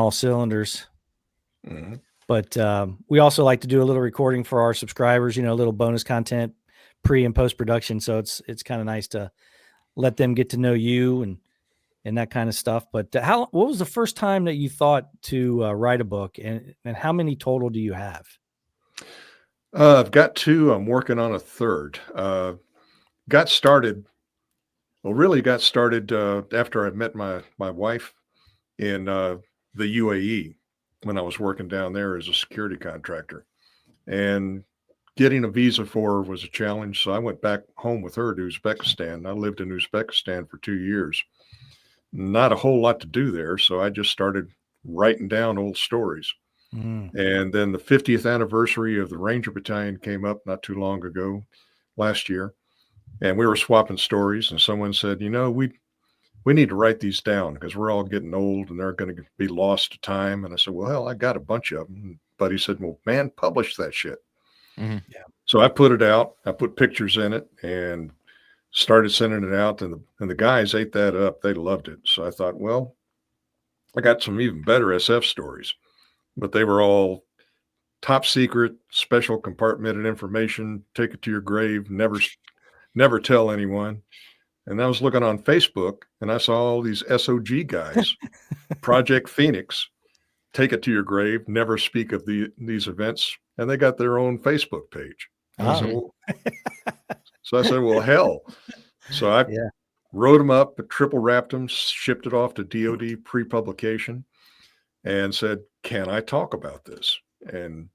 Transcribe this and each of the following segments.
all cylinders. Mm-hmm. But we also like to do a little recording for our subscribers, a little bonus content pre and post production. So it's kind of nice to let them get to know you and that kind of stuff. But what was the first time that you thought to write a book, and how many total do you have? I've got two. I'm working on a third. Got started after I met my wife in the UAE when I was working down there as a security contractor. And getting a visa for her was a challenge. So I went back home with her to Uzbekistan. I lived in Uzbekistan for 2 years. Not a whole lot to do there. So I just started writing down old stories. And then the 50th anniversary of the Ranger Battalion came up not too long ago, last year. And we were swapping stories. And someone said, we need to write these down because we're all getting old and they're going to be lost to time. And I said, well, hell, I got a bunch of them. But he said, well, man, publish that shit. Mm-hmm. Yeah. So I put it out. I put pictures in it and started sending it out. And the guys ate that up. They loved it. So I thought, well, I got some even better SF stories, but they were all top secret, special compartmented information. Take it to your grave. Never tell anyone. And I was looking on Facebook and I saw all these SOG guys, Project Phoenix, take it to your grave, never speak of these events. And they got their own Facebook page. So I said, well, hell. So I wrote them up, triple wrapped them, shipped it off to DOD pre-publication and said, can I talk about this? And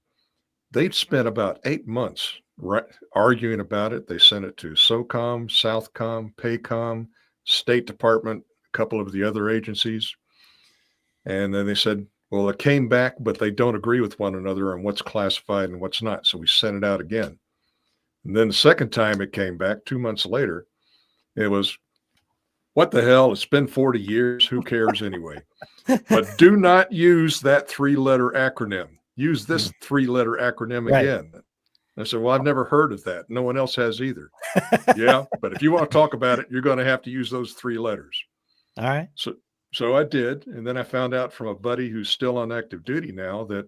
they'd spent about 8 months arguing about it. They sent it to SOCOM, Southcom, PACOM, State Department, a couple of the other agencies. And then they said, well, it came back, but they don't agree with one another on what's classified and what's not. So we sent it out again. And then the second time it came back 2 months later, it was, what the hell? It's been 40 years. Who cares anyway? But do not use that 3-letter acronym. Use this 3-letter acronym again. I said, well, I've never heard of that. No one else has either. Yeah, but if you want to talk about it, you're going to have to use those 3 letters. All right. So I did. And then I found out from a buddy who's still on active duty now that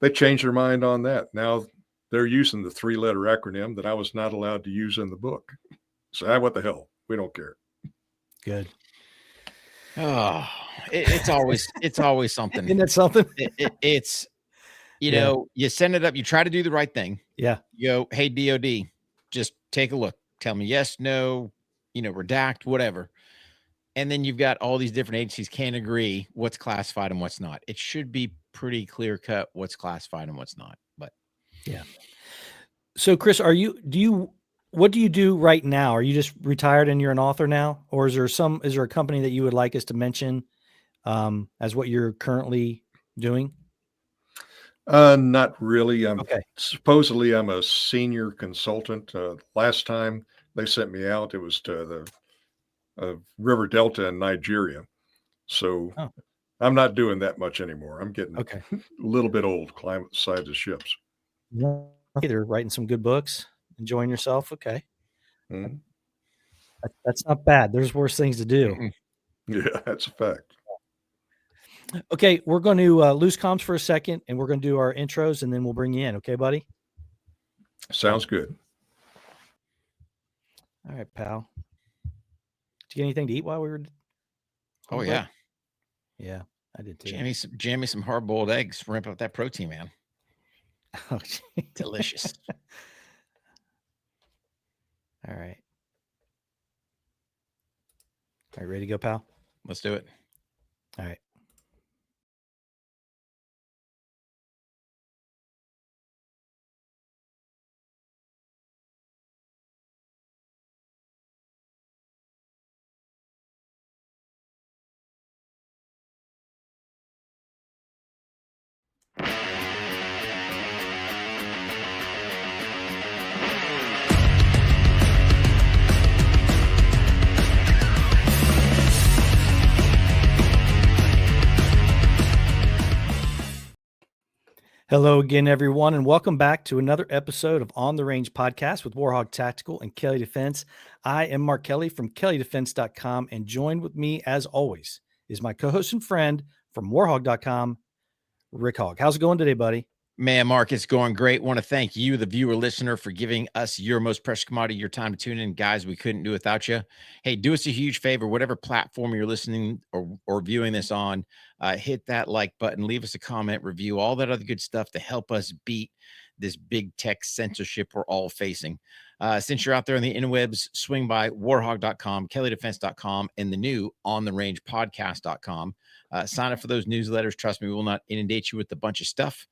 they changed their mind on that. Now they're using the 3-letter acronym that I was not allowed to use in the book. So what the hell? We don't care. Good. Oh, it's always something. Isn't it something? It's, you send it up, you try to do the right thing. Yeah. You go, hey, DOD, just take a look. Tell me yes, no, redact, whatever. And then you've got all these different agencies can't agree what's classified and what's not. It should be pretty clear cut what's classified and what's not. But yeah. So Chris, what do you do right now? Are you just retired and you're an author now? Or is there a company that you would like us to mention as what you're currently doing? Not really. Okay. Supposedly I'm a senior consultant. Last time they sent me out, it was to the River Delta in Nigeria. So I'm not doing that much anymore. I'm getting a little bit old climbing the sides of ships. Either writing some good books, enjoying yourself. Okay. Mm-hmm. That's not bad. There's worse things to do. Mm-hmm. Yeah, that's a fact. Okay, we're going to lose comms for a second, and we're going to do our intros, and then we'll bring you in. Okay, buddy? Sounds good. All right, pal. Did you get anything to eat while we were? Oh, yeah. Yeah, I did too. Jam me some hard-boiled eggs. Ramp up that protein, man. Oh, delicious. All right. Are you ready to go, pal? Let's do it. All right. Hello again, everyone, and welcome back to another episode of On the Range Podcast with Hogg Tactical and Kelley Defense. I am Mark Kelley from KelleyDefense.com, and joined with me, as always, is my co-host and friend from warhog.com, Rick Hogg. How's it going today, buddy? Man, Mark, it's going great. Want to thank you, the viewer listener, for giving us your most precious commodity, your time to tune in. Guys, we couldn't do without you. Hey, do us a huge favor, whatever platform you're listening or viewing this on, hit that like button, leave us a comment, review, all that other good stuff to help us beat this big tech censorship we're all facing. Since you're out there on the interwebs, swing by warhog.com, kelleydefense.com, and the new ontherange.podcast.com. Sign up for those newsletters. Trust me, we will not inundate you with a bunch of stuff.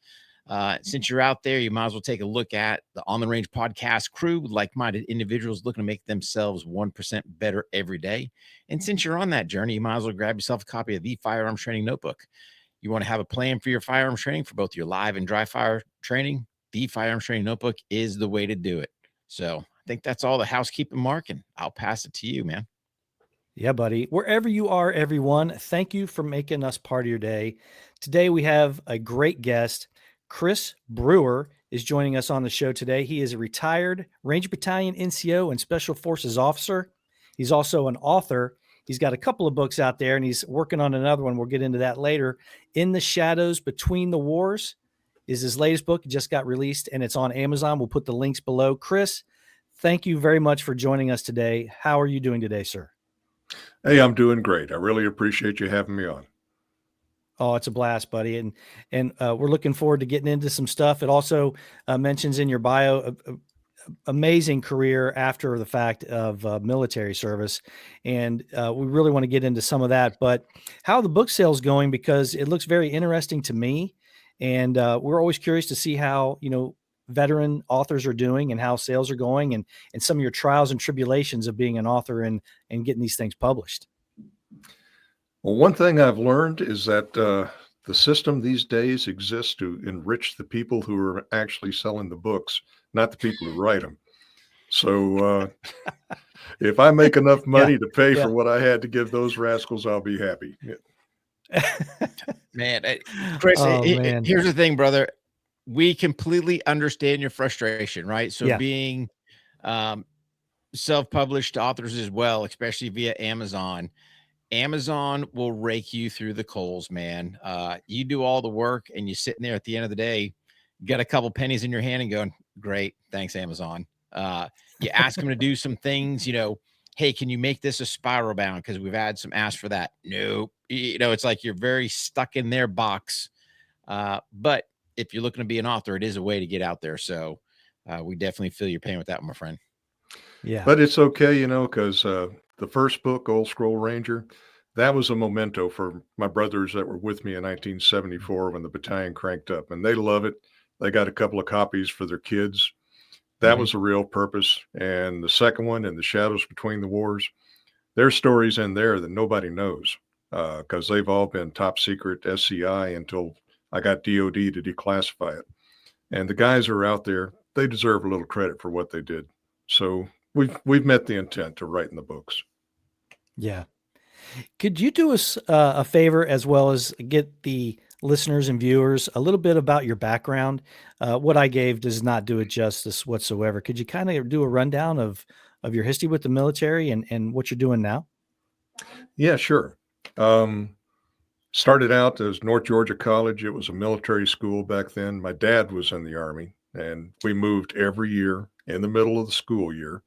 Since you're out there, you might as well take a look at the On the Range podcast crew, like-minded individuals looking to make themselves 1% better every day. And since you're on that journey, you might as well grab yourself a copy of the Firearms Training Notebook. You want to have a plan for your firearms training for both your live and dry fire training? The Firearms Training Notebook is the way to do it. So I think that's all the housekeeping, Mark, and I'll pass it to you, man. Yeah, buddy. Wherever you are, everyone, thank you for making us part of your day. Today, we have a great guest. Chris Brewer is joining us on the show today. He is a retired Ranger Battalion NCO and Special Forces officer. He's also an author. He's got a couple of books out there, and he's working on another one. We'll get into that later. In the Shadows Between the Wars is his latest book. It just got released, and it's on Amazon. We'll put the links below. Chris, thank you very much for joining us today. How are you doing today, sir? Hey, I'm doing great. I really appreciate you having me on. Oh, it's a blast, buddy. And we're looking forward to getting into some stuff. It also mentions in your bio amazing career after the fact of military service. And we really want to get into some of that. But how are the book sales going? Because it looks very interesting to me. And we're always curious to see how, veteran authors are doing and how sales are going and some of your trials and tribulations of being an author and getting these things published. Well, one thing I've learned is that the system these days exists to enrich the people who are actually selling the books, not the people who write them. So if I make enough money to pay for what I had to give those rascals, I'll be happy. Yeah. Man, Chris, here's the thing, brother. We completely understand your frustration, right? So being self-published authors as well, especially via Amazon will rake you through the coals, man. You do all the work and you're sitting there at the end of the day, got a couple pennies in your hand and going, great, thanks, Amazon. You ask them to do some things, hey, can you make this a spiral bound? Because we've had some asks for that. Nope. It's like you're very stuck in their box. But if you're looking to be an author, it is a way to get out there. So we definitely feel your pain with that, my friend. Yeah. But it's okay, because the first book, Old Scroll Ranger, that was a memento for my brothers that were with me in 1974 when the battalion cranked up, and they love it. They got a couple of copies for their kids. That was a real purpose. And the second one, In the Shadows Between the Wars, there's stories in there that nobody knows because they've all been top secret SCI until I got DOD to declassify it. And the guys who are out there, they deserve a little credit for what they did. So we've met the intent to write in the books. Yeah. Could you do us a favor as well as get the listeners and viewers a little bit about your background? What I gave does not do it justice whatsoever. Could you kind of do a rundown of your history with the military and what you're doing now? Yeah, sure. Started out as North Georgia College. It was a military school back then. My dad was in the Army, and we moved every year in the middle of the school year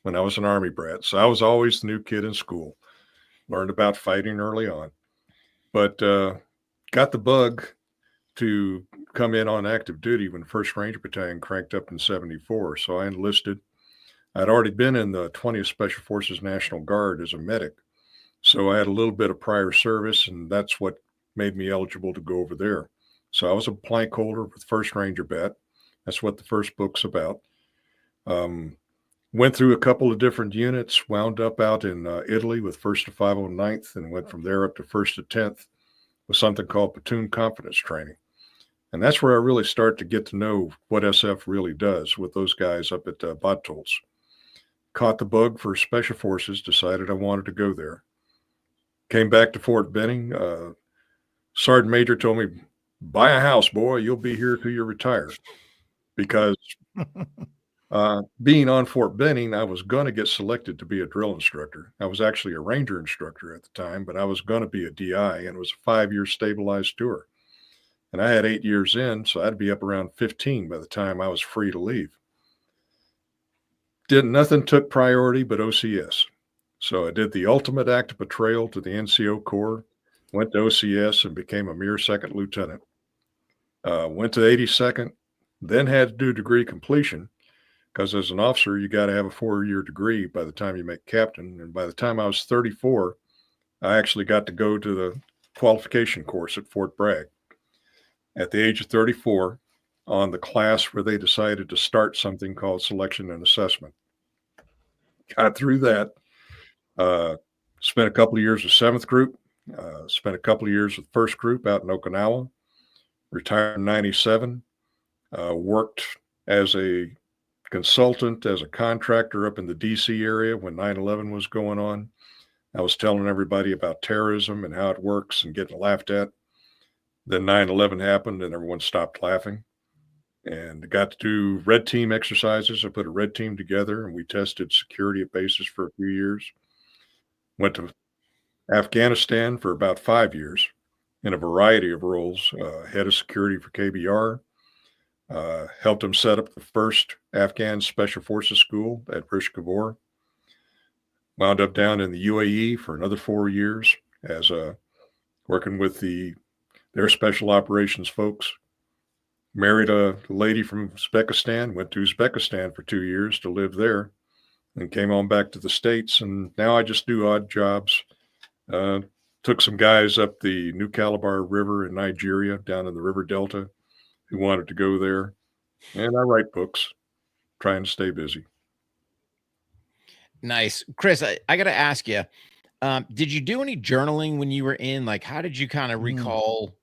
when I was an Army brat. So I was always the new kid in school. Learned about fighting early on, but got the bug to come in on active duty when 1st Ranger Battalion cranked up in 74. So I enlisted. I'd already been in the 20th Special Forces National Guard as a medic. So I had a little bit of prior service, and that's what made me eligible to go over there. So I was a plank holder with 1st Ranger Bat. That's what the first book's about. Went through a couple of different units, wound up out in Italy with 1st to 509th, and went from there up to 1st to 10th with something called platoon confidence training. And that's where I really start to get to know what SF really does with those guys up at Bodtolz. Caught the bug for Special Forces, decided I wanted to go there. Came back to Fort Benning. Sergeant Major told me, buy a house, boy. You'll be here till you're retired. Because Being on Fort Benning, I was going to get selected to be a drill instructor. I was actually a ranger instructor at the time, but I was going to be a DI, and it was a 5-year stabilized tour. And I had 8 years in, so I'd be up around 15 by the time I was free to leave. Nothing took priority but OCS. So I did the ultimate act of betrayal to the NCO Corps, went to OCS and became a mere second lieutenant. Went to 82nd, then had to do degree completion, because as an officer, you got to have a 4-year degree by the time you make captain. And by the time I was 34, I actually got to go to the qualification course at Fort Bragg. At the age of 34, on the class where they decided to start something called selection and assessment. Got through that. Spent a couple of years with 7th Group. Spent a couple of years with 1st Group out in Okinawa. Retired in 97. Worked as a consultant, as a contractor up in the DC area when 9/11 was going on. I was telling everybody about terrorism and how it works and getting laughed at. Then 9/11 happened and everyone stopped laughing. And got to do red team exercises. I put a red team together and we tested security at bases for a few years. Went to Afghanistan for about 5 years in a variety of roles. Head of security for KBR. Helped them set up the first Afghan Special Forces School at Rish Kabor. Wound up down in the UAE for another 4 years as working with their special operations folks. Married a lady from Uzbekistan, went to Uzbekistan for 2 years to live there, and came on back to the States. And now I just do odd jobs. Took some guys up the New Calabar River in Nigeria, down in the River Delta, who wanted to go there. And I write books, trying to stay busy. Nice. Chris, I got to ask you, did you do any journaling when you were in? Like, how did you kind of recall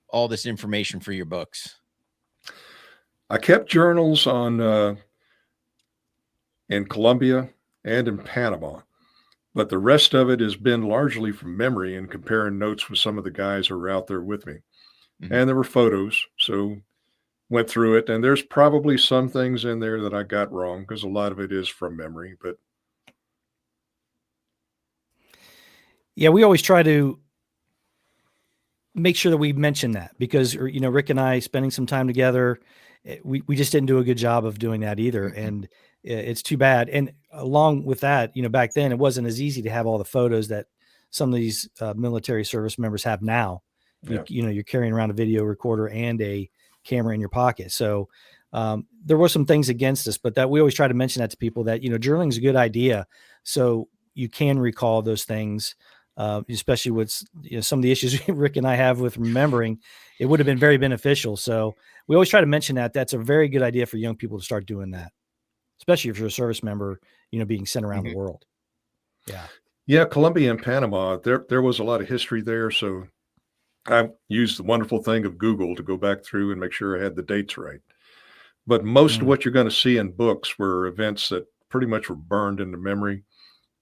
all this information for your books? I kept journals on in Colombia and in Panama, but the rest of it has been largely from memory and comparing notes with some of the guys who were out there with me. Mm-hmm. And there were photos, so went through it. And there's probably some things in there that I got wrong because a lot of it is from memory. But yeah, we always try to make sure that we mention that because, Rick and I spending some time together, we just didn't do a good job of doing that either. And it's too bad. And along with that, back then it wasn't as easy to have all the photos that some of these military service members have now. Yeah. You're carrying around a video recorder and a camera in your pocket. So there were some things against us, but that we always try to mention that to people that, journaling is a good idea. So you can recall those things. Especially with some of the issues Rick and I have with remembering, it would have been very beneficial. So we always try to mention that. That's a very good idea for young people to start doing that, especially if you're a service member, being sent around the world. Yeah. Yeah. Colombia and Panama, there was a lot of history there. So I used the wonderful thing of Google to go back through and make sure I had the dates right. But most of what you're going to see in books were events that pretty much were burned into memory.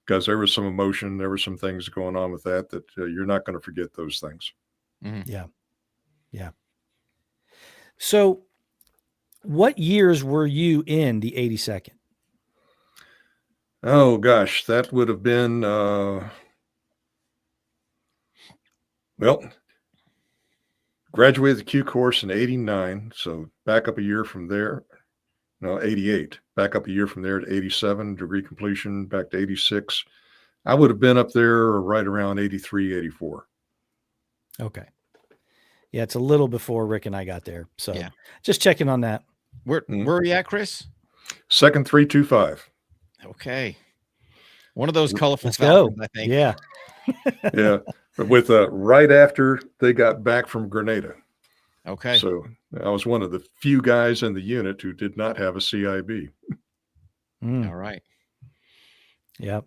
Because there was some emotion, there were some things going on with that you're not going to forget those things. Mm-hmm. Yeah. Yeah. So what years were you in the 82nd? Oh, gosh, that would have been, graduated the Q course in 89. So back up a year from there. No, 88. Back up a year from there to 87, degree completion, back to 86. I would have been up there right around 83, 84. Okay. Yeah, it's a little before Rick and I got there. So just checking on that. Where are you at, Chris? 2nd 325. Okay. One of those colorful Falcons, I think. Yeah. Yeah. With right after they got back from Grenada. Okay. So I was one of the few guys in the unit who did not have a CIB. All right. Yep.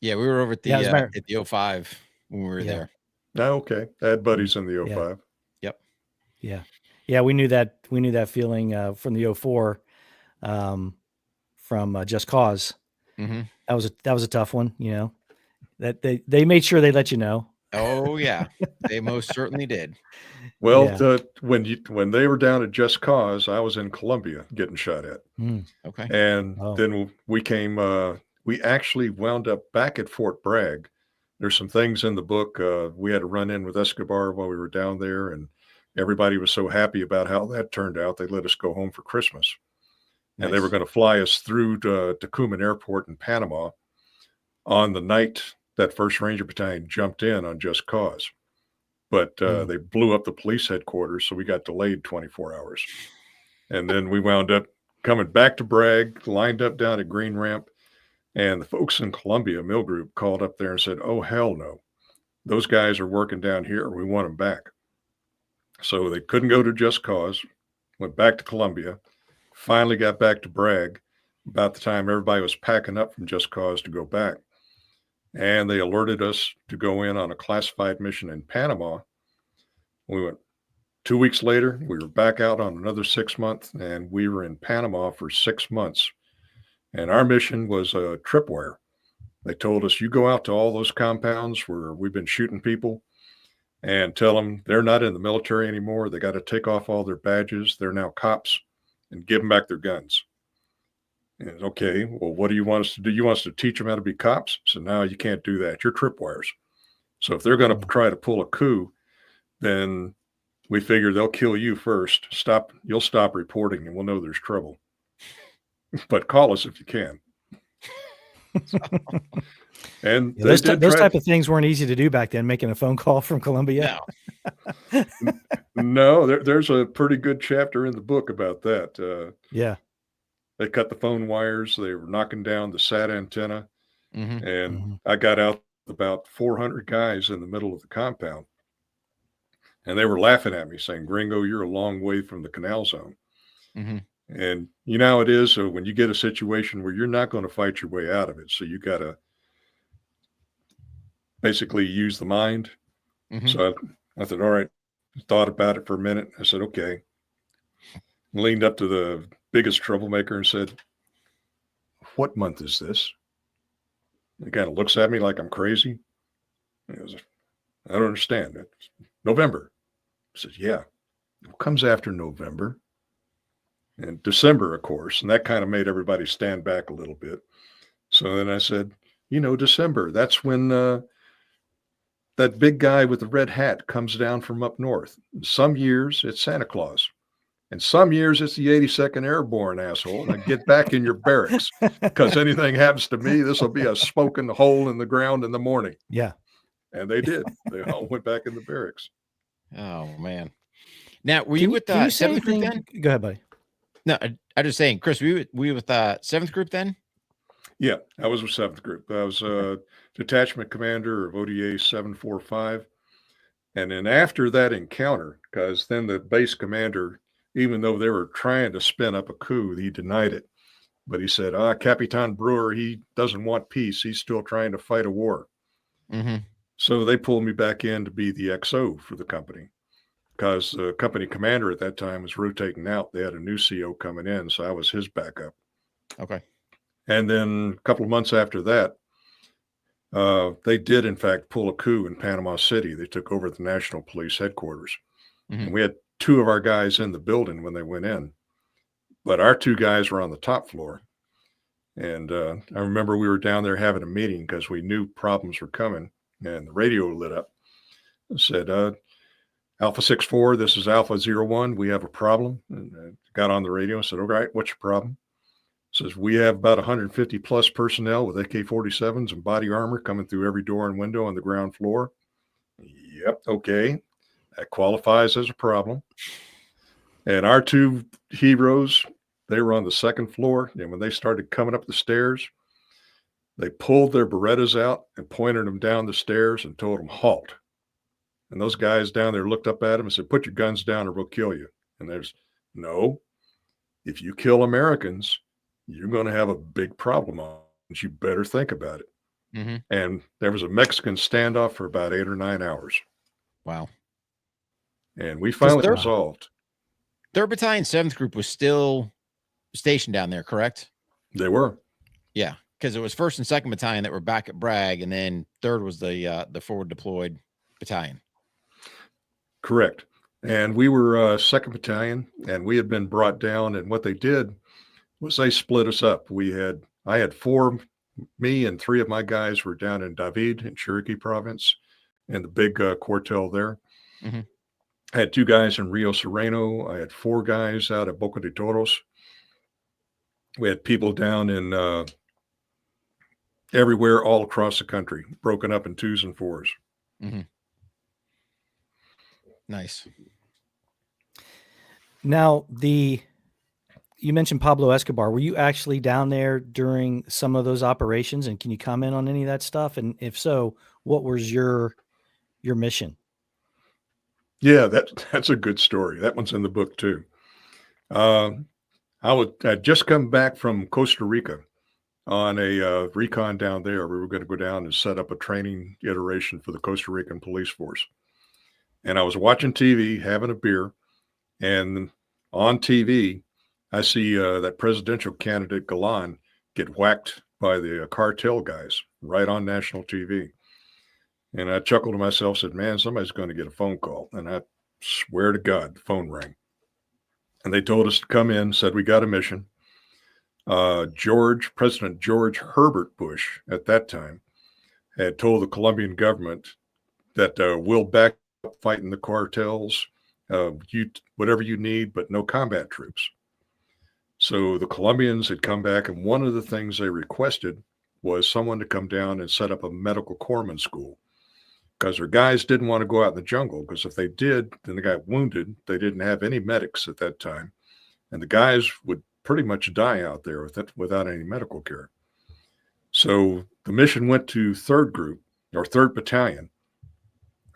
Yeah, we were over at the 05 when we were there. Oh, okay. I had buddies in the 05. Yep. Yeah. Yeah, we knew that feeling from the 04 from Just Cause. Mm-hmm. That was a tough one, that they made sure they let you know. Oh yeah, they most certainly did. Well, Yeah. when they were down at Just Cause, I was in Columbia getting shot at. Mm. Okay. And Oh, then we actually wound up back at Fort Bragg. There's some things in the book. We had to run in with Escobar while we were down there, and everybody was so happy about how that turned out. They let us go home for Christmas. And they were Nice. going to fly us through to Tucumán Airport in Panama on the night that 1st Ranger Battalion jumped in on Just Cause. But Mm. they blew up the police headquarters, so we got delayed 24 hours. And then we wound up coming back to Bragg, lined up down at Green Ramp, and the folks in Columbia Mill Group called up there and said, "Oh, hell no. Those guys are working down here. We want them back." So they couldn't go to Just Cause, went back to Columbia, finally got back to Bragg about the time everybody was packing up from Just Cause to go back. And they alerted us to go in on a classified mission in Panama. We went 2 weeks later, we were back out on another 6 month, and we were in Panama for 6 months. And our mission was a tripwire. They told us, you go out to all those compounds where we've been shooting people and tell them they're not in the military anymore. They got to take off all their badges. They're now cops, and give them back their guns. And okay, well, what do you want us to do? You want us to teach them how to be cops? So now you can't do that. You're tripwires. So if they're going to try to pull a coup, then we figure they'll kill you first. You'll stop reporting, and we'll know there's trouble. But call us if you can. And yeah, those type of things weren't easy to do back then. Making a phone call from Columbia. No. No, there's a pretty good chapter in the book about that. Yeah. They cut the phone wires. They were knocking down the sat antenna. Mm-hmm. And I got out about 400 guys in the middle of the compound. And they were laughing at me saying, "Gringo, you're a long way from the canal zone." Mm-hmm. And you know how it is. So when you get a situation where you're not going to fight your way out of it, so you got to basically use the mind. Mm-hmm. So I thought, all right, thought about it for a minute. I said, okay. Leaned up to the biggest troublemaker and said, "What month is this?" He kind of looks at me like I'm crazy. He goes, "I don't understand. It's November." I said, "Yeah. What comes after November?" And December, of course. And that kind of made everybody stand back a little bit. So then I said, December, that's when that big guy with the red hat comes down from up north. Some years it's Santa Claus. And some years it's the 82nd Airborne, asshole. Now get back in your barracks, because anything happens to me, this will be a smoking hole in the ground in the morning. Yeah. And they did. They all went back in the barracks. Oh man. Now, were you with the 7th group then? Go ahead, buddy. No, I'm just saying, Chris, were you with the 7th group then? Yeah, I was with 7th group. I was a detachment commander of ODA 745. And then after that encounter, because then the base commander, even though they were trying to spin up a coup, he denied it. But he said, Capitan Brewer, he doesn't want peace. He's still trying to fight a war. Mm-hmm. So they pulled me back in to be the XO for the company, because the company commander at that time was rotating out. They had a new CO coming in, so I was his backup. Okay. And then a couple of months after that, they did, in fact, pull a coup in Panama City. They took over the National Police headquarters. Mm-hmm. And we had 2 of our guys in the building when they went in. But our 2 guys were on the top floor. And I remember we were down there having a meeting because we knew problems were coming. And the radio lit up. It said, Alpha 64, this is Alpha 01. We have a problem. And I got on the radio and said, all right, what's your problem? It says, we have about 150 plus personnel with AK-47s and body armor coming through every door and window on the ground floor. Yep, okay. That qualifies as a problem. And our 2 heroes, they were on the 2nd floor. And when they started coming up the stairs, they pulled their Berettas out and pointed them down the stairs and told them, halt. And those guys down there looked up at them and said, put your guns down or we'll kill you. And there's, no, if you kill Americans, you're going to have a big problem on it. You better think about it. Mm-hmm. And there was a Mexican standoff for about 8 or 9 hours. Wow. And we finally resolved. 3rd Battalion, 7th group was still stationed down there, correct? They were. Yeah, because it was 1st and 2nd Battalion that were back at Bragg, and then 3rd was the forward deployed battalion. Correct. And we were 2nd Battalion, and we had been brought down. And what they did was they split us up. I had 4, me and 3 of my guys were down in David in Cherokee Province, in the big quartel there. Mm-hmm. I had 2 guys in Rio Sereno. I had 4 guys out at Boca de Toros. We had people down in everywhere, all across the country, broken up in 2s and 4s. Mm-hmm. Nice. Now, you mentioned Pablo Escobar. Were you actually down there during some of those operations? And can you comment on any of that stuff? And if so, what was your mission? Yeah, that's a good story. That one's in the book too. I'd just come back from Costa Rica on a recon down there. We were going to go down and set up a training iteration for the Costa Rican police force. And I was watching TV, having a beer, and on TV, I see that presidential candidate Galan get whacked by the cartel guys right on national TV. And I chuckled to myself, said, man, somebody's going to get a phone call. And I swear to God, the phone rang. And they told us to come in, said we got a mission. President George Herbert Bush at that time had told the Colombian government that we'll back up fighting the cartels, whatever you need, but no combat troops. So the Colombians had come back, and one of the things they requested was someone to come down and set up a medical corpsman school, because their guys didn't want to go out in the jungle, because if they did, then they got wounded. They didn't have any medics at that time, and the guys would pretty much die out there without any medical care. So the mission went to 3rd Battalion,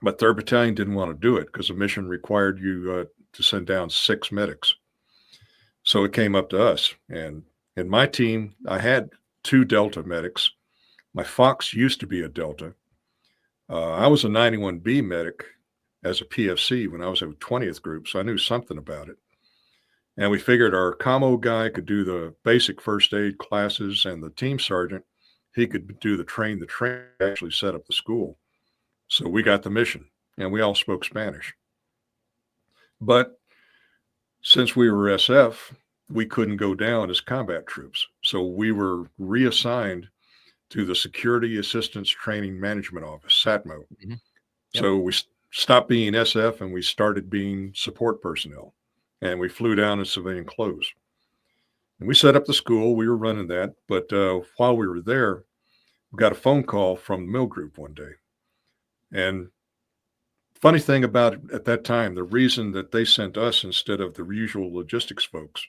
but 3rd Battalion didn't want to do it because the mission required you to send down 6 medics. So it came up to us. And in my team, I had 2 Delta medics. My Fox used to be a Delta. I was a 91B medic as a PFC when I was at 20th Group, so I knew something about it. And we figured our commo guy could do the basic first aid classes, and the team sergeant, he could do the train, actually set up the school. So we got the mission, and we all spoke Spanish. But since we were SF, we couldn't go down as combat troops. So we were reassigned to the Security Assistance Training Management Office, SATMO. Mm-hmm. Yep. So we stopped being SF and we started being support personnel. And we flew down in civilian clothes. And we set up the school. We were running that. But while we were there, we got a phone call from the mill group one day. And funny thing about it at that time, the reason that they sent us instead of the usual logistics folks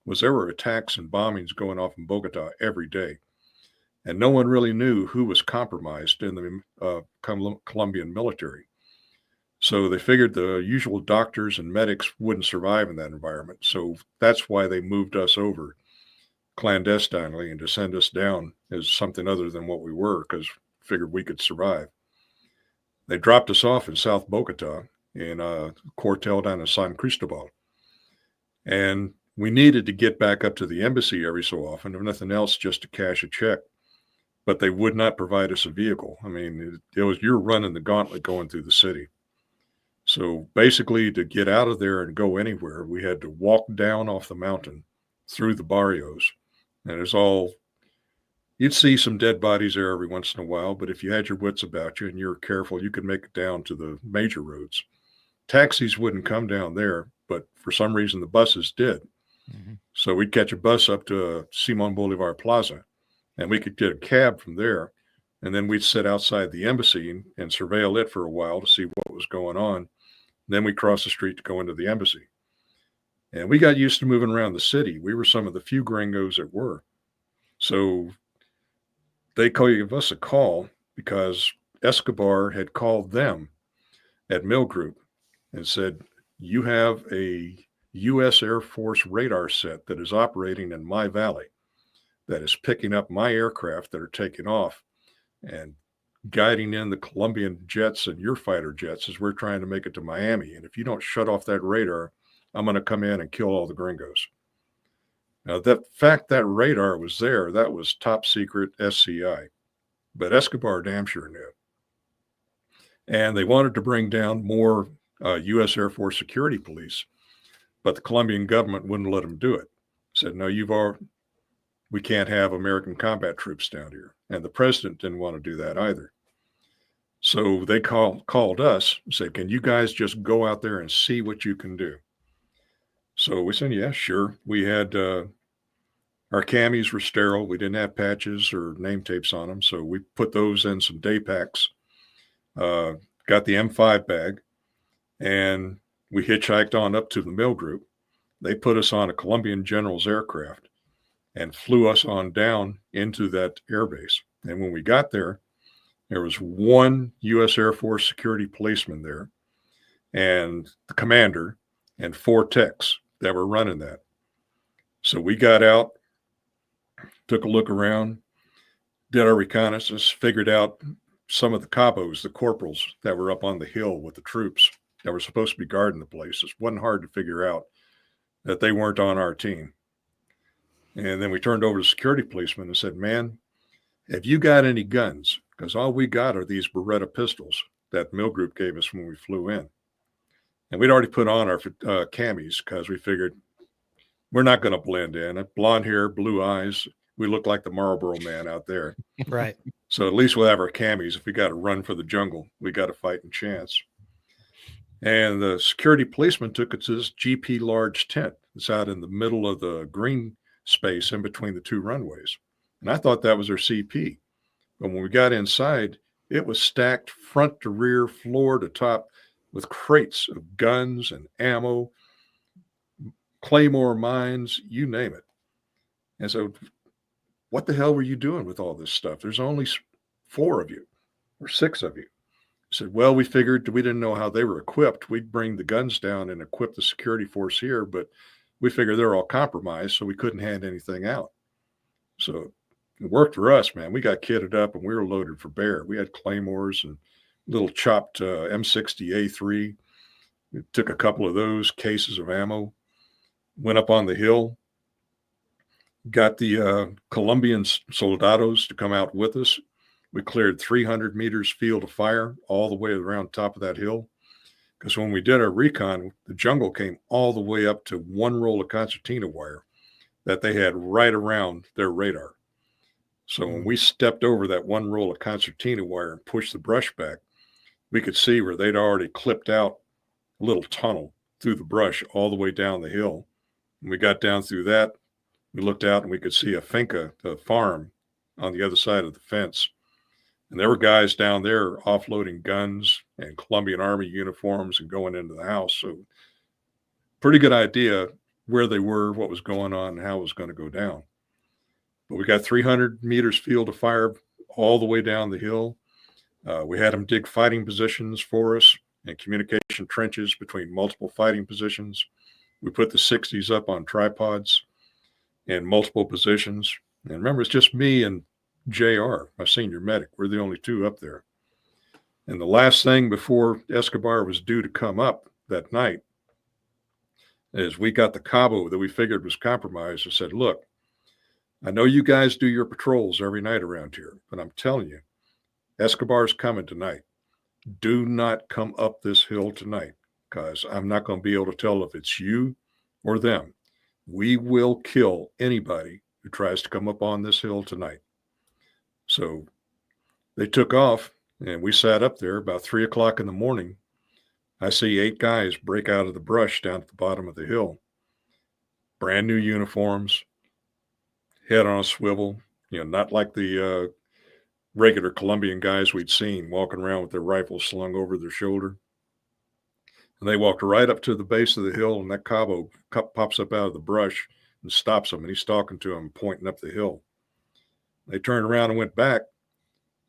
was there were attacks and bombings going off in Bogota every day. And no one really knew who was compromised in the Colombian military. So they figured the usual doctors and medics wouldn't survive in that environment. So that's why they moved us over clandestinely and to send us down as something other than what we were, because figured we could survive. They dropped us off in South Bogota in a quartel down in San Cristobal. And we needed to get back up to the embassy every so often, if nothing else, just to cash a check. But they would not provide us a vehicle. I mean, you're running the gauntlet going through the city. So basically, to get out of there and go anywhere, we had to walk down off the mountain through the barrios. And you'd see some dead bodies there every once in a while, but if you had your wits about you and you were careful, you could make it down to the major roads. Taxis wouldn't come down there, but for some reason the buses did. Mm-hmm. So we'd catch a bus up to Simon Bolivar Plaza, and we could get a cab from there. And then we'd sit outside the embassy and surveil it for a while to see what was going on. Then we'd cross the street to go into the embassy. And we got used to moving around the city. We were some of the few gringos that were. So they gave us a call because Escobar had called them at Mill Group and said, you have a U.S. Air Force radar set that is operating in my valley that is picking up my aircraft that are taking off and guiding in the Colombian jets and your fighter jets as we're trying to make it to Miami. And if you don't shut off that radar, I'm going to come in and kill all the gringos. Now, that radar was there, that was top secret SCI, but Escobar damn sure knew. And they wanted to bring down more U.S. Air Force security police, but the Colombian government wouldn't let them do it. Said, no, we can't have American combat troops down here. And the president didn't want to do that either. So they called us and said, can you guys just go out there and see what you can do? So we said, yeah, sure. We had our camis were sterile. We didn't have patches or name tapes on them. So we put those in some day packs, got the M5 bag, and we hitchhiked on up to the mill group. They put us on a Colombian general's aircraft and flew us on down into that airbase. And when we got there, there was one U.S. Air Force security policeman there and the commander and 4 techs that were running that. So we got out, took a look around, did our reconnaissance, figured out some of the cabos, the corporals that were up on the hill with the troops that were supposed to be guarding the place. It wasn't hard to figure out that they weren't on our team. And then we turned over to the security policeman and said, man, have you got any guns? Because all we got are these Beretta pistols that mill group gave us when we flew in. And we'd already put on our camis because we figured we're not going to blend in. Blonde hair, blue eyes. We look like the Marlboro Man out there. Right. So at least we'll have our camis. If we got to run for the jungle, we got a fighting chance. And the security policeman took us to this GP large tent. It's out in the middle of the green space in between the 2 runways. And I thought that was our CP. But when we got inside, it was stacked front to rear, floor to top with crates of guns and ammo, claymore mines, you name it. And so what the hell were you doing with all this stuff? There's only 4 of you or 6 of you. I said, well, we figured we didn't know how they were equipped. We'd bring the guns down and equip the security force here, but we figured they're all compromised, so we couldn't hand anything out. So it worked for us, man. We got kitted up and we were loaded for bear. We had claymores and little chopped M60A3. We took a couple of those cases of ammo, went up on the hill, got the Colombian soldados to come out with us. We cleared 300 meters field of fire all the way around top of that hill. Because when we did our recon, the jungle came all the way up to 1 roll of concertina wire that they had right around their radar. So when we stepped over that 1 roll of concertina wire and pushed the brush back, we could see where they'd already clipped out a little tunnel through the brush all the way down the hill. When we got down through that, we looked out and we could see a finca, a farm on the other side of the fence. And there were guys down there offloading guns and Colombian Army uniforms and going into the house. So pretty good idea where they were, what was going on, and how it was going to go down. But we got 300 meters field of fire all the way down the hill. We had them dig fighting positions for us and communication trenches between multiple fighting positions. We put the 60s up on tripods in multiple positions. And remember, it's just me and JR, my senior medic. We're the only 2 up there. And the last thing before Escobar was due to come up that night is we got the Cabo that we figured was compromised and said, look, I know you guys do your patrols every night around here, but I'm telling you, Escobar's coming tonight. Do not come up this hill tonight because I'm not going to be able to tell if it's you or them. We will kill anybody who tries to come up on this hill tonight. So they took off and we sat up there about 3 o'clock in the morning. I see 8 guys break out of the brush down at the bottom of the hill. Brand new uniforms, head on a swivel, not like the regular Colombian guys we'd seen walking around with their rifles slung over their shoulder. And they walked right up to the base of the hill, and that Cabo pops up out of the brush and stops them, and he's talking to them, pointing up the hill. They turned around and went back.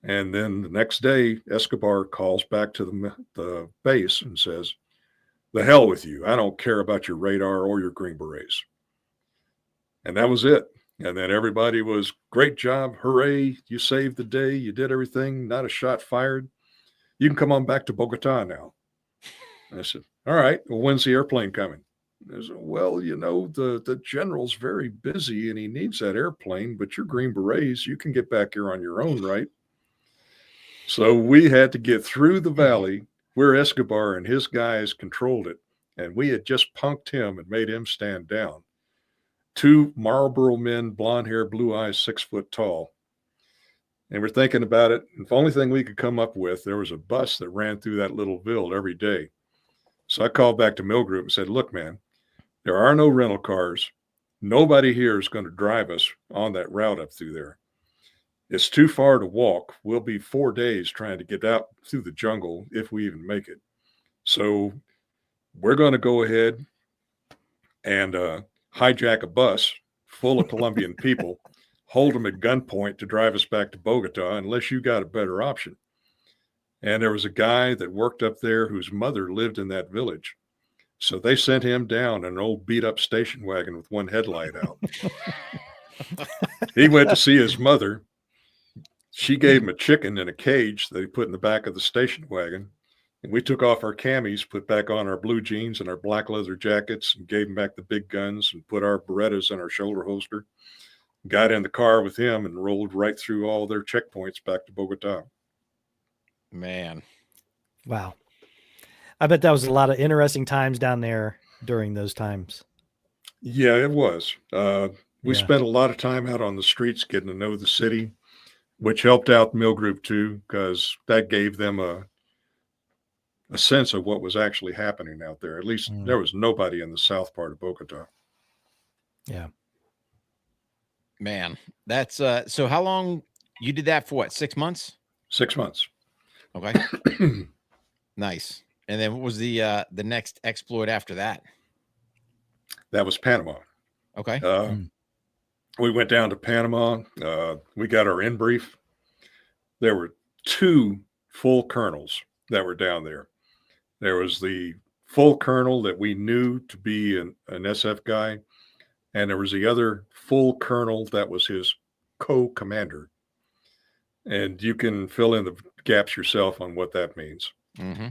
And then the next day, Escobar calls back to the base and says, the hell with you. I don't care about your radar or your Green Berets. And that was it. And then everybody was, great job. Hooray. You saved the day. You did everything. Not a shot fired. You can come on back to Bogota now. And I said, all right. Well, when's the airplane coming? I said, well, the general's very busy and he needs that airplane, but your Green Berets, you can get back here on your own, right? So we had to get through the valley where Escobar and his guys controlled it. And we had just punked him and made him stand down. 2 Marlboro men, blonde hair, blue eyes, 6 foot tall. And we're thinking about it. And the only thing we could come up with, there was a bus that ran through that little ville every day. So I called back to Mill Group and said, look, man, there are no rental cars. Nobody here is going to drive us on that route up through there. It's too far to walk. We'll be 4 days trying to get out through the jungle if we even make it. So we're going to go ahead and hijack a bus full of Colombian people, hold them at gunpoint to drive us back to Bogota unless you got a better option. And there was a guy that worked up there whose mother lived in that village. So they sent him down in an old beat up station wagon with one headlight out. He went to see his mother. She gave him a chicken in a cage that he put in the back of the station wagon. And we took off our camis, put back on our blue jeans and our black leather jackets, and gave him back the big guns and put our Berettas in our shoulder holster. Got in the car with him and rolled right through all their checkpoints back to Bogota. Man. Wow. I bet that was a lot of interesting times down there during those times. Yeah, it was. We spent a lot of time out on the streets getting to know the city, which helped out Mill Group too, because that gave them a sense of what was actually happening out there. At least there was nobody in the south part of Bogota. Yeah. Man, that's so how long you did that for? What, 6 months? 6 months. Okay. Nice. And then what was the next exploit after that? That was Panama. Okay. We went down to Panama. We got our in brief. There were 2 full colonels that were down there. There was the full colonel that we knew to be an SF guy, and there was the other full colonel that was his co-commander. And you can fill in the gaps yourself on what that means. Mm-hmm.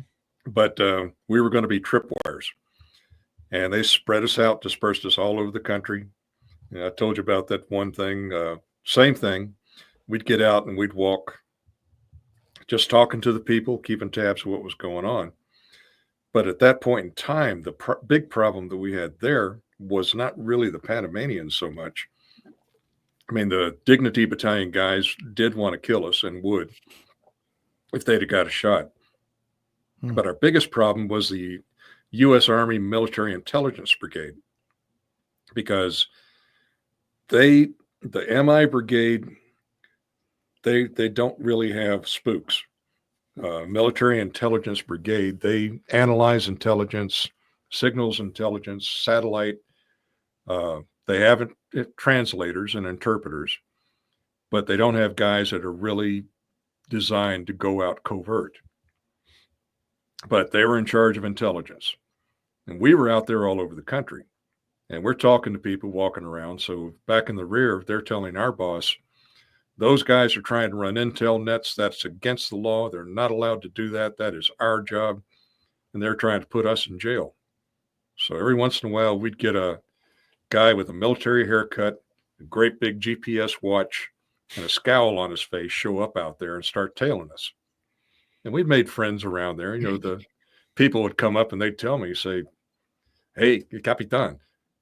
But we were going to be tripwires, and they spread us out, dispersed us all over the country. And I told you about that one thing. Same thing. We'd get out and we'd walk, just talking to the people, keeping tabs of what was going on. But at that point in time, the big problem that we had there was not really the Panamanians so much. I mean, the Dignity Battalion guys did want to kill us and would if they'd have got a shot. But our biggest problem was the U.S. Army Military Intelligence Brigade, because the MI Brigade, they don't really have spooks. Military Intelligence Brigade, they analyze intelligence, signals intelligence, satellite. They have translators and interpreters, but they don't have guys that are really designed to go out covert. But they were in charge of intelligence. And we were out there all over the country. And we're talking to people walking around. So back in the rear, they're telling our boss, those guys are trying to run intel nets. That's against the law. They're not allowed to do that. That is our job. And they're trying to put us in jail. So every once in a while, we'd get a guy with a military haircut, a great big GPS watch, and a scowl on his face show up out there and start tailing us. And we made friends around there. You know, the people would come up and they'd tell me, say, hey, Capitan,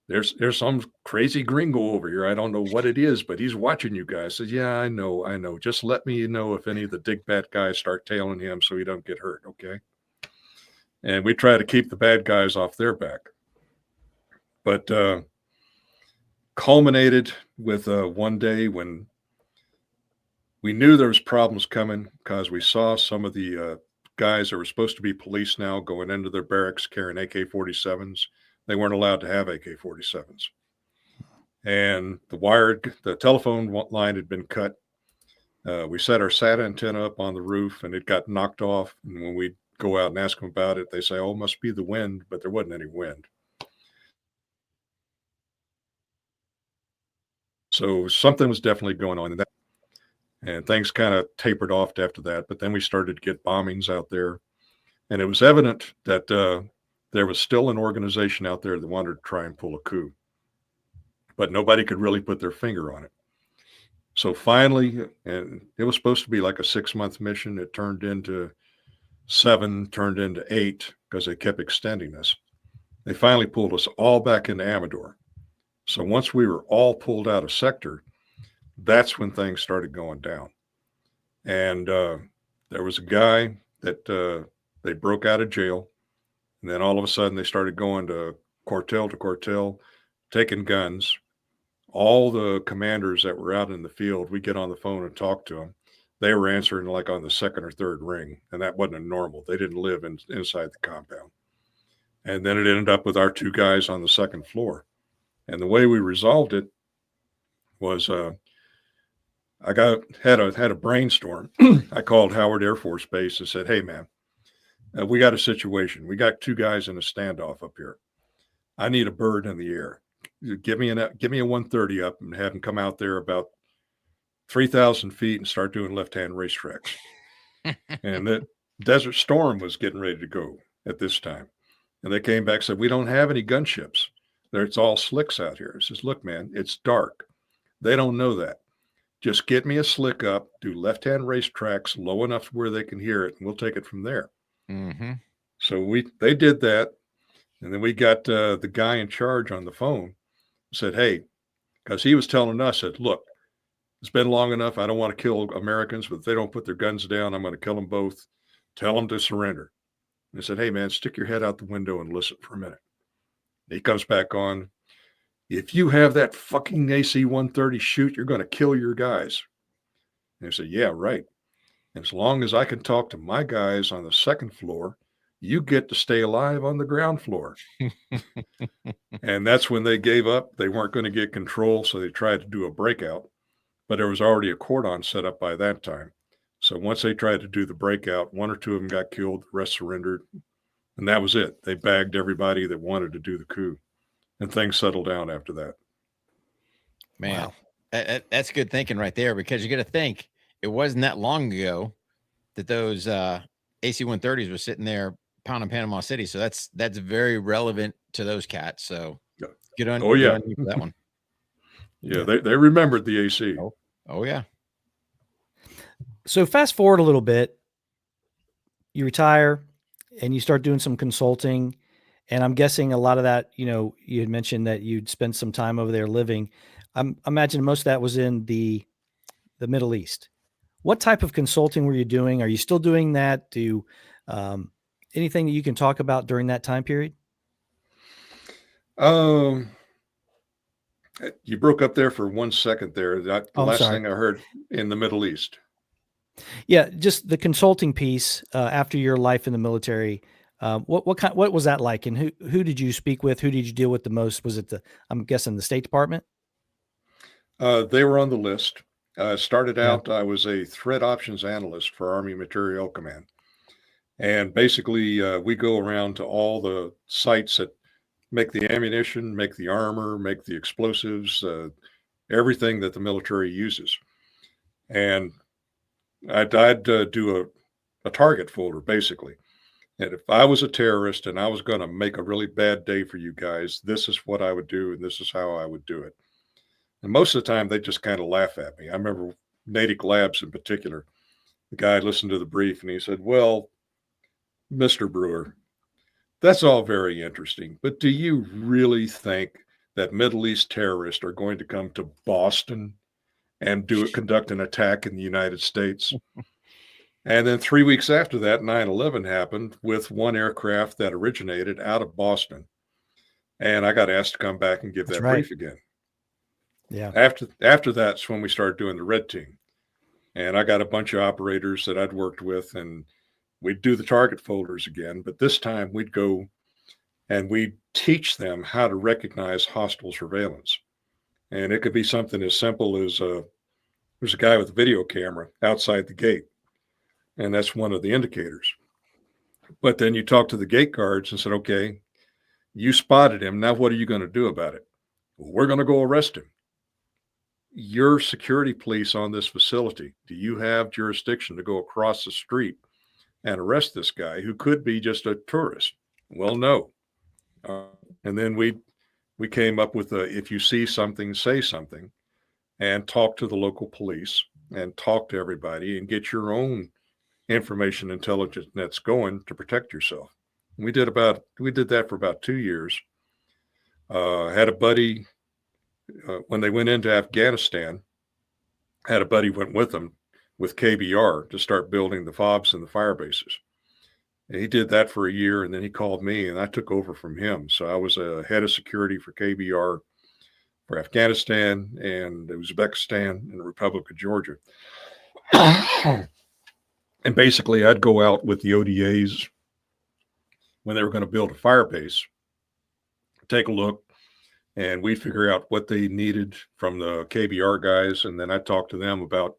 there's some crazy gringo over here. I don't know what it is, but he's watching you guys. I said, yeah, I know. Just let me know if any of the Digbat guys start tailing him so he don't get hurt, okay? And we try to keep the bad guys off their back. But culminated with one day when we knew there was problems coming, because we saw some of the guys that were supposed to be police now going into their barracks carrying AK-47s. They weren't allowed to have AK-47s. And the telephone line had been cut. We set our SAT antenna up on the roof and it got knocked off. And when we go out and ask them about it, they say, oh, it must be the wind, but there wasn't any wind. So something was definitely going on in that. And things kind of tapered off after that. But then we started to get bombings out there. And it was evident that there was still an organization out there that wanted to try and pull a coup. But nobody could really put their finger on it. So finally, and it was supposed to be like a 6-month mission. It turned into 7, turned into 8 because they kept extending us. They finally pulled us all back into Amador. So once we were all pulled out of sector, that's when things started going down. And there was a guy that they broke out of jail. And then all of a sudden they started going to quartel, taking guns. All the commanders that were out in the field, we get on the phone and talk to them. They were answering like on the second or third ring, and that wasn't normal. They didn't live inside the compound. And then it ended up with our 2 guys on the second floor. And the way we resolved it was I had a brainstorm. I called Howard Air Force Base and said, "Hey, man, we got a situation. We got 2 guys in a standoff up here. I need a bird in the air. Give me a 130 up and have them come out there about 3,000 feet and start doing left-hand racetracks." And that Desert Storm was getting ready to go at this time. And they came back and said, "We don't have any gunships. It's all slicks out here." I says, "Look, man, it's dark. They don't know that. Just get me a slick up, do left-hand racetracks low enough where they can hear it, and we'll take it from there." Mm-hmm. So they did that. And then we got the guy in charge on the phone, said, "Hey," because he was telling us, said, "Look, it's been long enough. I don't want to kill Americans, but if they don't put their guns down, I'm going to kill them both. Tell them to surrender." And I said, "Hey, man, stick your head out the window and listen for a minute." He comes back on. "If you have that fucking AC-130 shoot, you're going to kill your guys." And I said, "Yeah, right. And as long as I can talk to my guys on the second floor, you get to stay alive on the ground floor." And that's when they gave up. They weren't going to get control, so they tried to do a breakout. But there was already a cordon set up by that time. So once they tried to do the breakout, 1 or 2 of them got killed, the rest surrendered. And that was it. They bagged everybody that wanted to do the coup. And things settled down after that. Man, Wow. that's good thinking right there, because you got to think it wasn't that long ago that those AC-130s were sitting there pounding Panama City. So that's very relevant to those cats. So Yeah. good on, Oh, good yeah. on you for that one. Yeah, they remembered the AC. Oh, yeah. So fast forward a little bit, you retire and you start doing some consulting. And I'm guessing a lot of that, you had mentioned that you'd spent some time over there living. I'm imagining most of that was in the Middle East. What type of consulting were you doing? Are you still doing that? Anything that you can talk about during that time period? You broke up there for 1 second there. The Oh, I'm last sorry. thing I heard, in the Middle East. Yeah, just the consulting piece after your life in the military. What was that like, and who did you speak with? Who did you deal with the most? Was it I'm guessing the State Department? They were on the list. Started Yeah. out, I was a threat options analyst for Army Materiel Command. And basically, we go around to all the sites that make the ammunition, make the armor, make the explosives, everything that the military uses. And I'd do a target folder, basically. And if I was a terrorist and I was going to make a really bad day for you guys, this is what I would do, and this is how I would do it. And most of the time, they just kind of laugh at me. I remember Natick Labs in particular. The guy listened to the brief and he said, "Well, Mr. Brewer, that's all very interesting, but do you really think that Middle East terrorists are going to come to Boston and conduct an attack in the United States?" And then 3 weeks after that, 9/11 happened with one aircraft that originated out of Boston. And I got asked to come back and give That's that right. brief again. Yeah. After that's when we started doing the red team. And I got a bunch of operators that I'd worked with, and we'd do the target folders again. But this time we'd go and we'd teach them how to recognize hostile surveillance. And it could be something as simple as there's a guy with a video camera outside the gate, and that's one of the indicators. But then you talk to the gate guards and said, "Okay, you spotted him. Now what are you going to do about it?" "Well, we're going to go arrest him." "You're security police on this facility. Do you have jurisdiction to go across the street and arrest this guy who could be just a tourist?" "Well, no." And then we came up with if you see something, say something. and talk to the local police and talk to everybody and get your own information intelligence nets going to protect yourself. We did that for about 2 years. Had a buddy when they went into Afghanistan. Had a buddy went with them with KBR to start building the FOBs and the fire bases. And he did that for a year, and then he called me, and I took over from him. So I was a head of security for KBR for Afghanistan and Uzbekistan and the Republic of Georgia. And basically, I'd go out with the ODAs when they were going to build a fire base, take a look, and we'd figure out what they needed from the KBR guys. And then I'd talk to them about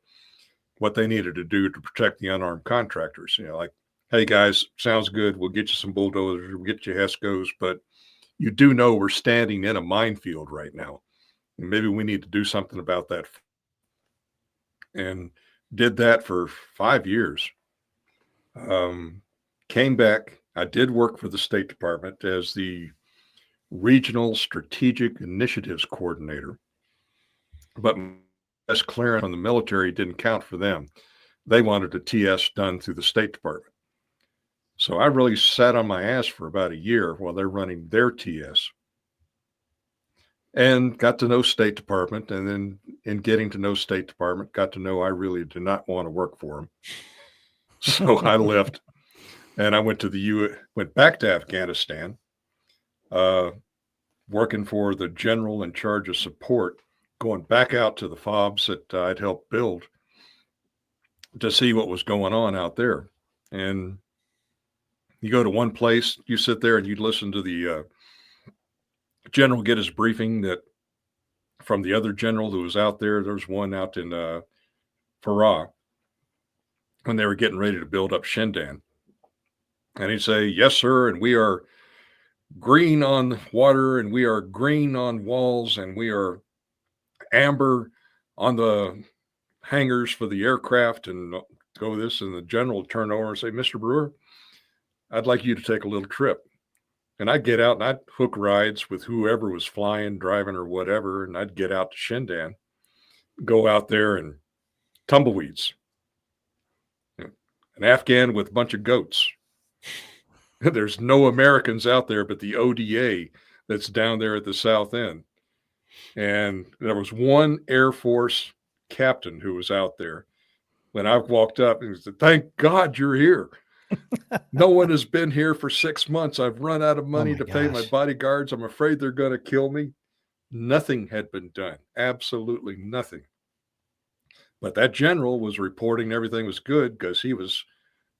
what they needed to do to protect the unarmed contractors. Like, hey, guys, sounds good. We'll get you some bulldozers. We'll get you HESCOs. But you do know we're standing in a minefield right now. And maybe we need to do something about that. And did that for 5 years. Came back. I did work for the State Department as the Regional Strategic Initiatives Coordinator. But as clearance on the military didn't count for them. They wanted a TS done through the State Department. So I really sat on my ass for about a year while they're running their TS. And got to know State Department, and then in getting to know State Department, got to know I really did not want to work for them. So I left, and I went back to Afghanistan, working for the general in charge of support, going back out to the FOBs that I'd helped build to see what was going on out there. And you go to one place, you sit there and you listen to the general get his briefing that from the other general who was out there. There was one out in Farah when they were getting ready to build up Shindan. And he'd say, yes, sir, and we are green on water, and we are green on walls, and we are amber on the hangars for the aircraft, and go this. And the general would turn over and say, Mr. Brewer, I'd like you to take a little trip. And I'd get out and I'd hook rides with whoever was flying, driving, or whatever. And I'd get out to Shindan, go out there and tumbleweeds. An Afghan with a bunch of goats. There's no Americans out there but the ODA that's down there at the south end. And there was one Air Force captain who was out there. When I walked up, and he said, thank God you're here. No one has been here for 6 months. I've run out of money to pay my bodyguards. I'm afraid they're going to kill me. Nothing had been done. Absolutely nothing. But that general was reporting everything was good because he was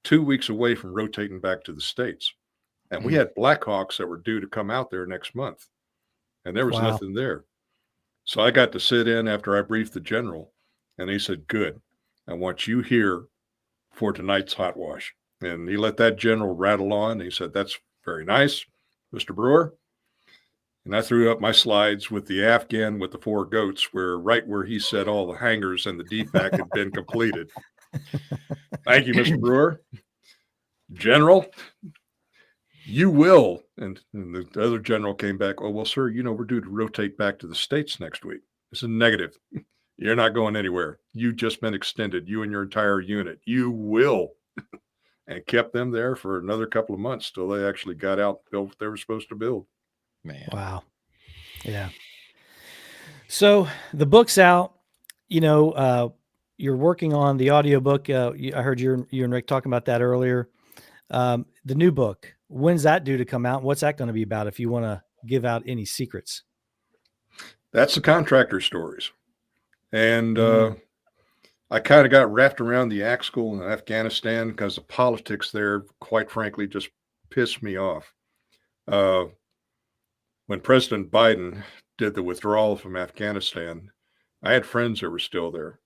2 weeks away from rotating back to the States. And we had Blackhawks that were due to come out there next month. And there was nothing there. So I got to sit in after I briefed the general. And he said, good. I want you here for tonight's hot wash. And he let that general rattle on. He said, that's very nice, Mr. Brewer. And I threw up my slides with the Afghan with the 4 goats, right where he said all the hangars and the DFAC had been completed. Thank you, Mr. Brewer. General, you will. And the other general came back, oh, well, sir, we're due to rotate back to the States next week. I said, negative. You're not going anywhere. You've just been extended, you and your entire unit. You will. And kept them there for another couple of months till they actually got out and built what they were supposed to build. Man. Wow. Yeah. So the book's out, you're working on the audiobook. I heard you and Rick talking about that earlier. The new book, when's that due to come out? What's that going to be about if you want to give out any secrets? That's the contractor stories. And I kind of got wrapped around the axe school in Afghanistan because the politics there, quite frankly, just pissed me off. When President Biden did the withdrawal from Afghanistan, I had friends that were still there.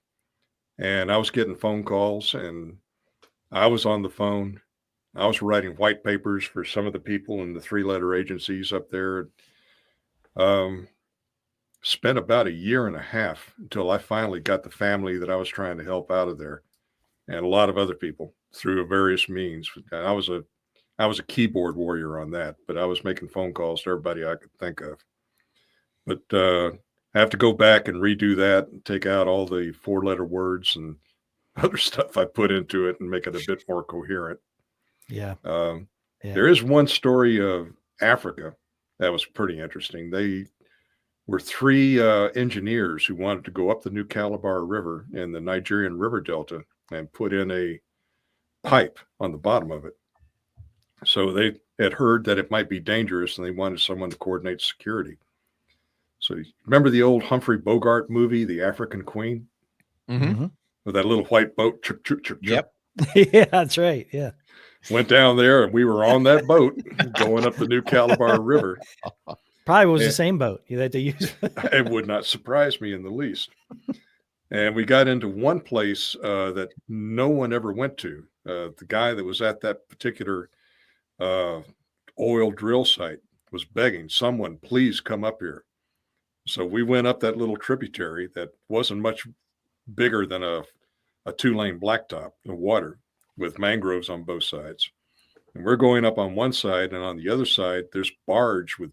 And I was getting phone calls, and I was on the phone. I was writing white papers for some of the people in the 3-letter agencies up there. Spent about 1.5 years until I finally got the family that I was trying to help out of there, and a lot of other people through various means. I was a keyboard warrior on that, but I was making phone calls to everybody I could think of. But I have to go back and redo that and take out all the 4-letter words and other stuff I put into it and make it a bit more coherent. Yeah. There is one story of Africa that was pretty interesting. They were 3 engineers who wanted to go up the New Calabar River in the Nigerian River Delta and put in a pipe on the bottom of it. So they had heard that it might be dangerous and they wanted someone to coordinate security. So remember the old Humphrey Bogart movie, The African Queen? Mm-hmm. With that little white boat. Chuk, chuk, chuk, Yep. Yeah, that's right. Yeah. Went down there and we were on that boat going up the New Calabar River. Probably was the same boat that they used. It would not surprise me in the least. And we got into one place that no one ever went to. The guy that was at that particular oil drill site was begging someone, please come up here. So we went up that little tributary that wasn't much bigger than a 2-lane blacktop of water with mangroves on both sides. And we're going up on one side, and on the other side, there's barge with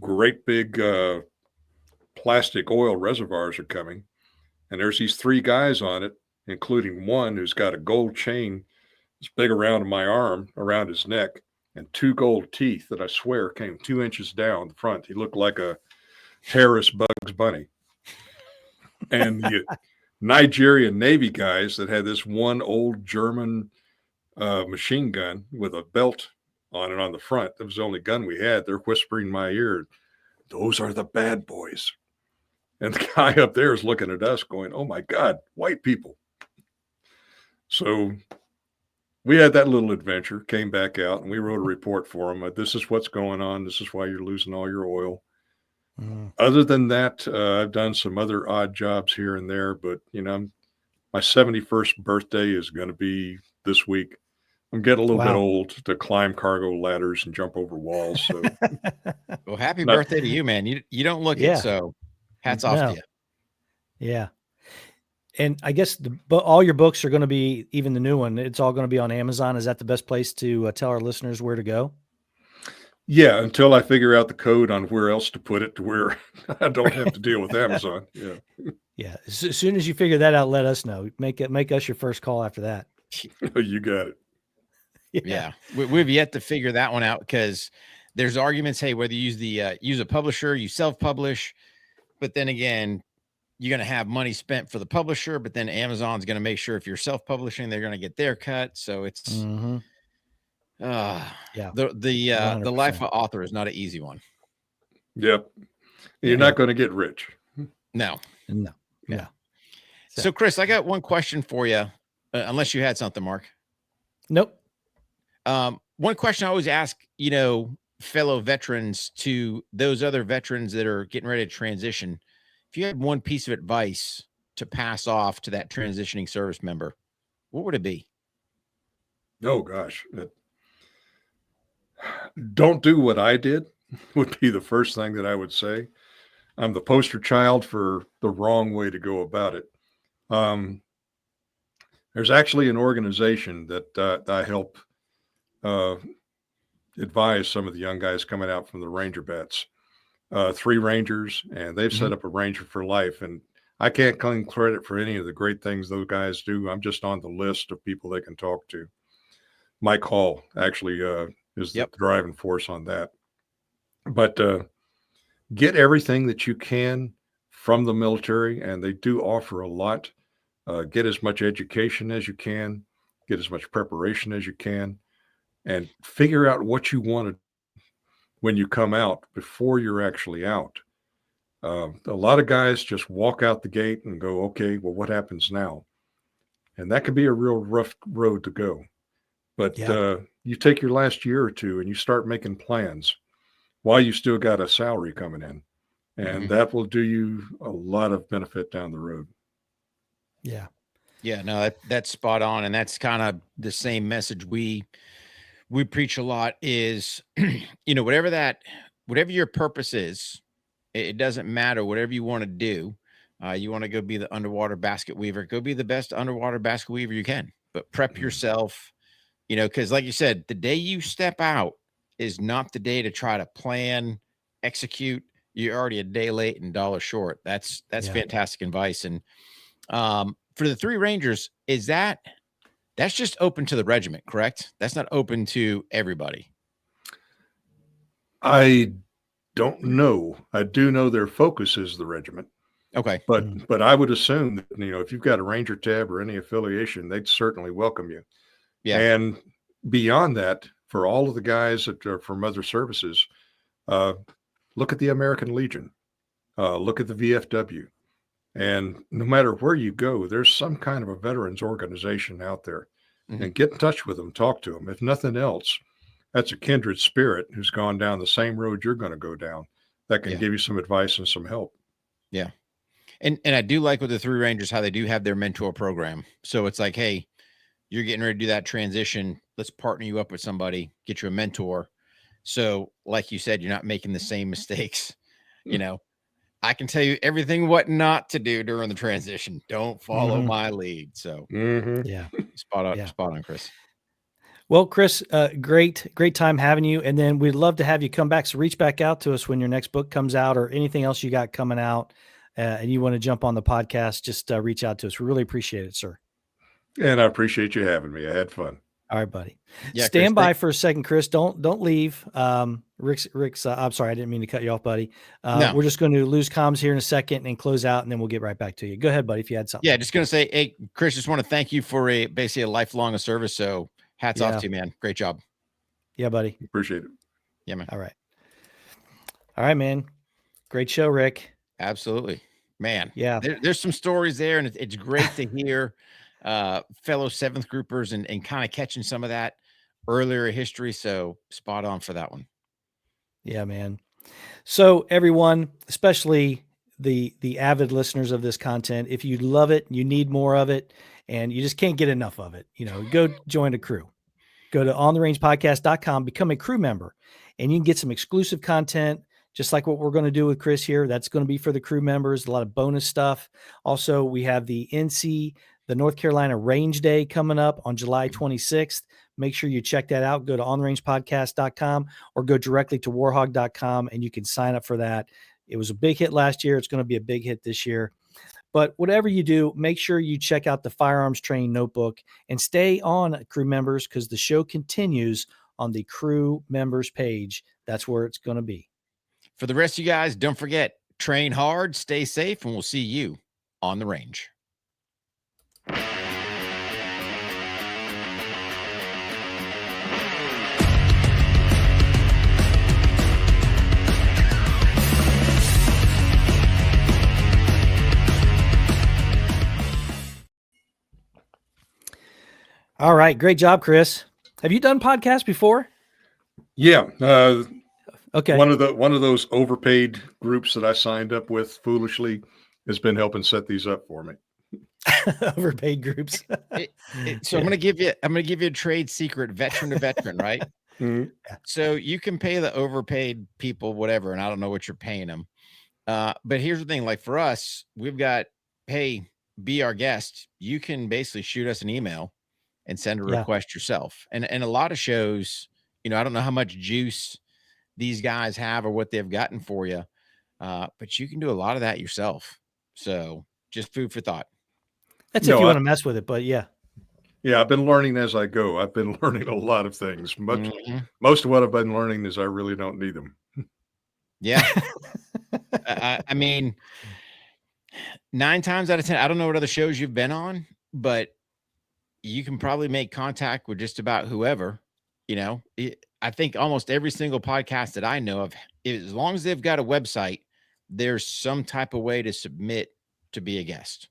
great big plastic oil reservoirs are coming. And there's these 3 guys on it, including one who's got a gold chain that's big around my arm, around his neck, and 2 gold teeth that I swear came 2 inches down the front. He looked like a terrorist Bugs Bunny. And the Nigerian Navy guys that had this one old German machine gun with a belt on it on the front. That was the only gun we had. They're whispering in my ear, those are the bad boys. And the guy up there is looking at us going, oh my God, white people. So we had that little adventure, came back out, and we wrote a report for them. This is what's going on. This is why you're losing all your oil. Other than that, I've done some other odd jobs here and there, but my 71st birthday is going to be this week. I'm getting a little bit old to climb cargo ladders and jump over walls. So, well, happy birthday to you, man. You don't look it, so hats off to you. Yeah. And I guess all your books are going to be, even the new one, it's all going to be on Amazon. Is that the best place to tell our listeners where to go? Yeah, until I figure out the code on where else to put it to where I don't have to deal with Amazon. Yeah. Yeah. As soon as you figure that out, let us know. Make us your first call after that. You got it. Yeah. We've yet to figure that one out because there's arguments. Hey, whether you use a publisher, you self-publish, but then again, you're going to have money spent for the publisher, but then Amazon's going to make sure if you're self-publishing, they're going to get their cut. So it's, the life of author is not an easy one. Yep. You're not going to get rich. No. Yeah. So Chris, I got one question for you, unless you had something, Mark. Nope. One question I always ask, fellow veterans to those other veterans that are getting ready to transition, if you had one piece of advice to pass off to that transitioning service member, what would it be? Oh gosh. Don't do what I did would be the first thing that I would say. I'm the poster child for the wrong way to go about it. There's actually an organization that I help advise some of the young guys coming out from the Ranger Vets, 3 Rangers, and they've set up a Ranger for life. And I can't claim credit for any of the great things those guys do. I'm just on the list of people they can talk to. Mike Hall actually is the driving force on that. But get everything that you can from the military, and they do offer a lot. Get as much education as you can, get as much preparation as you can, and figure out what you want to when you come out before you're actually out. A lot of guys just walk out the gate and go, okay, well, what happens now? And that can be a real rough road to go. But you take your last year or two and you start making plans while you still got a salary coming in. And that will do you a lot of benefit down the road. Yeah. Yeah, no, that's spot on. And that's kind of the same message we preach a lot is, whatever your purpose is, it doesn't matter, whatever you want to do. You want to go be the underwater basket weaver, go be the best underwater basket weaver you can, but prep yourself, because like you said, the day you step out is not the day to try to plan, execute. you're already a day late and $1 short. That's Yeah. fantastic advice. And for the 3 Rangers, that's just open to the regiment, correct? That's not open to everybody. I don't know. I do know their focus is the regiment. Okay. But I would assume that, if you've got a Ranger tab or any affiliation, they'd certainly welcome you. Yeah. And beyond that, for all of the guys that are from other services, look at the American Legion, look at the VFW. And no matter where you go, there's some kind of a veterans organization out there. Mhm. And get in touch with them, talk to them. If nothing else, that's a kindred spirit who's gone down the same road you're going to go down that can Yeah. give you some advice and some help. Yeah. And I do like with the 3 Rangers how they do have their mentor program. So it's like, hey, you're getting ready to do that transition. Let's partner you up with somebody, get you a mentor. So, like you said, you're not making the same mistakes. I can tell you everything what not to do during the transition. Don't follow my lead. So, Yeah. spot on, Yeah. spot on, Chris. Well, Chris, great time having you. And then we'd love to have you come back. So reach back out to us when your next book comes out or anything else you got coming out and you want to jump on the podcast, just reach out to us. We really appreciate it, sir. And I appreciate you having me. I had fun. All right, buddy. Yeah, Stand Chris, by for a second, Chris. Don't leave. Rick's I'm sorry, I didn't mean to cut you off, buddy. No. We're just going to lose comms here in a second and close out, and then we'll get right back to you. Go ahead, buddy, if you had something. Yeah, just going to say, hey, Chris, just want to thank you for basically a lifelong of service. So hats off to you, man. Great job. Yeah, buddy. Appreciate it. Yeah, man. All right, man. Great show, Rick. Absolutely, man. Yeah. There's some stories there, and it's great to hear fellow 7th groupers and kind of catching some of that earlier history. So spot on for that one. Yeah, man. So everyone, especially the avid listeners of this content, if you love it, you need more of it, and you just can't get enough of it, go join a crew. Go to ontheRangePodcast.com, become a crew member, and you can get some exclusive content, just like what we're going to do with Chris here. That's going to be for the crew members, a lot of bonus stuff. Also, we have the North Carolina Range Day coming up on July 26th. Make sure you check that out. Go to ontheRangePodcast.com or go directly to warhog.com and you can sign up for that. It was a big hit last year. It's going to be a big hit this year. But whatever you do, make sure you check out the Firearms Training Notebook and stay on, crew members, because the show continues on the crew members page. That's where it's going to be. For the rest of you guys, don't forget, train hard, stay safe, and we'll see you on the range. All right. Great job, Chris. Have you done podcasts before? Yeah. Okay. One of those overpaid groups that I signed up with foolishly has been helping set these up for me. Overpaid groups. So I'm going to give you a trade secret, veteran to veteran, right? Mm-hmm. So you can pay the overpaid people, whatever, and I don't know what you're paying them. But here's the thing, like for us, we've got, hey, be our guest. You can basically shoot us an email and send a request yourself. And a lot of shows, I don't know how much juice these guys have or what they've gotten for you, but you can do a lot of that yourself. So just food for thought. That's if you want to mess with it, but yeah. Yeah, I've been learning as I go. I've been learning a lot of things. Most of what I've been learning is I really don't need them. Yeah. I mean, 9 times out of 10, I don't know what other shows you've been on, but you can probably make contact with just about whoever. I think almost every single podcast that I know of, as long as they've got a website, there's some type of way to submit to be a guest.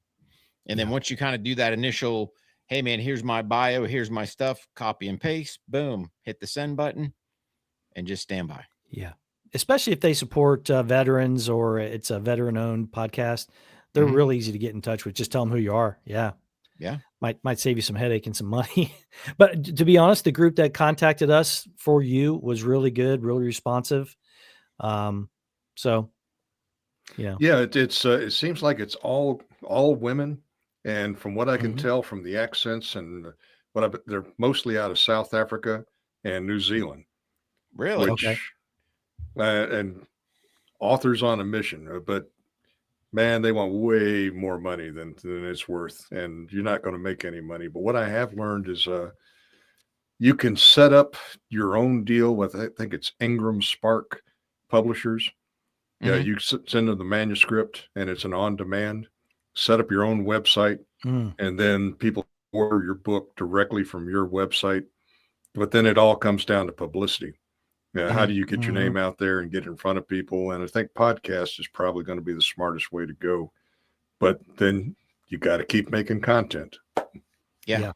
And then once you kind of do that initial, hey man, here's my bio, here's my stuff, copy and paste, boom, hit the send button and just stand by. Yeah. Especially if they support veterans or it's a veteran owned podcast, they're real easy to get in touch with. Just tell them who you are. Yeah. Yeah. Might save you some headache and some money. But to be honest, the group that contacted us for you was really good, really responsive. So, yeah. Yeah, it seems like it's all women. And from what I can tell from the accents and they're mostly out of South Africa and New Zealand. Really? And authors on a mission, but man, they want way more money than it's worth, and you're not going to make any money. But what I have learned is you can set up your own deal with, I think it's Ingram Spark Publishers. Yeah, you send them the manuscript, and it's an on-demand. Set up your own website, and then people order your book directly from your website. But then it all comes down to publicity. Yeah, how do you get your name out there and get in front of people? And I think podcast is probably going to be the smartest way to go. But then you got to keep making content. Yeah.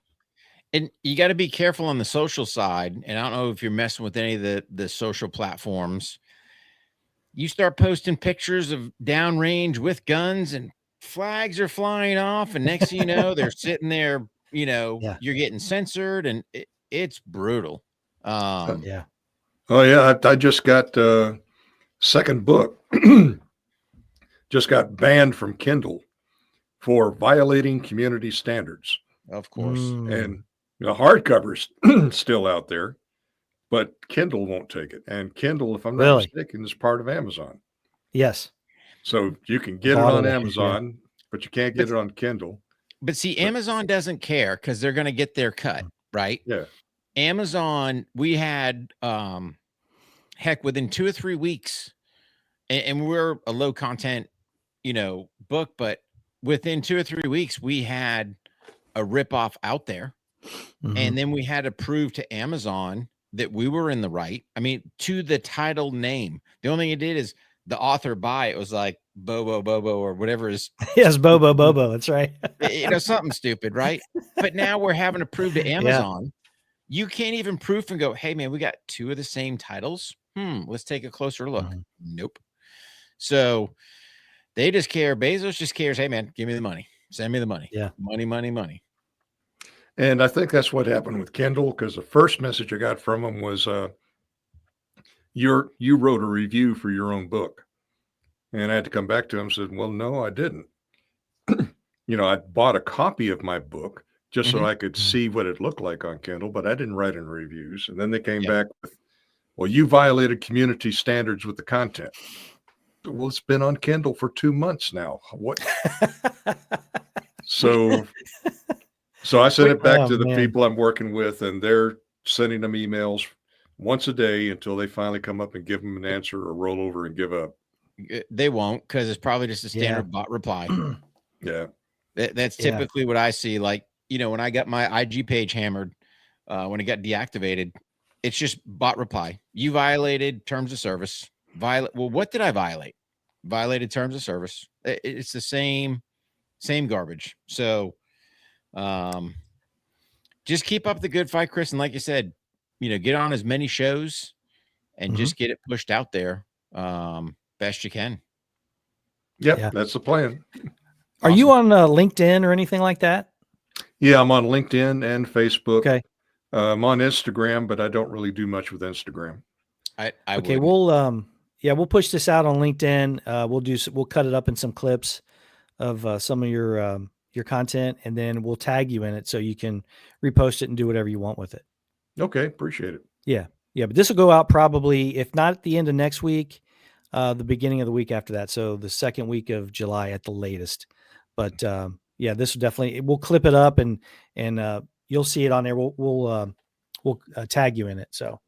And you got to be careful on the social side. And I don't know if you're messing with any of the social platforms. You start posting pictures of downrange with guns and flags are flying off. And next thing you know, they're sitting there, you're getting censored, and it's brutal. Oh, yeah. I just got second book just got banned from Kindle for violating community standards. Of course. And hardcover's still out there, but Kindle won't take it. And Kindle, if I'm not mistaken, is part of Amazon. Yes. So you can get it on Amazon, but you can't get it on Kindle. But see, Amazon doesn't care because they're going to get their cut, right? Yeah. Amazon, we had, heck, within 2 or 3 weeks, and we're a low content, book, but within 2 or 3 weeks, we had a ripoff out there. And then we had to prove to Amazon that we were in the right. I mean, to the title name. The only thing it did is the author by it was like Bobo or whatever is. Yes, Bobo. That's right. Something stupid, right? But now we're having to prove to Amazon. You can't even proof and go, hey, man, we got 2 of the same titles. Let's take a closer look. Nope. So they just care. Bezos just cares. Hey, man, give me the money. Send me the money. Yeah. Money. And I think that's what happened with Kindle, because the first message I got from him was, you wrote a review for your own book. And I had to come back to him and said, well, no, I didn't. I bought a copy of my book just so I could see what it looked like on Kindle, but I didn't write any reviews. And then they came back with, well, you violated community standards with the content. Well, it's been on Kindle for 2 months now. What? So I sent it back to the people I'm working with, and they're sending them emails once a day until they finally come up and give them an answer or roll over and give up. They won't, because it's probably just a standard bot reply. Yeah. That's typically what I see. Like, when I got my IG page hammered, when it got deactivated, it's just bot reply. You violated terms of service. Well, what did I violate? Violated terms of service. It's the same garbage. So, just keep up the good fight, Chris. And like you said, get on as many shows and just get it pushed out there best you can. Yep, that's the plan. Are you on LinkedIn or anything like that? Yeah, I'm on LinkedIn and Facebook. Okay. I'm on Instagram, but I don't really do much with Instagram. Okay, we'll push this out on LinkedIn. We'll cut it up in some clips of some of your content, and then we'll tag you in it so you can repost it and do whatever you want with it. Okay, appreciate it. Yeah. But this will go out probably, if not at the end of next week, the beginning of the week after that. So the second week of July at the latest. But this will definitely, we'll clip it up and you'll see it on there. We'll tag you in it. So.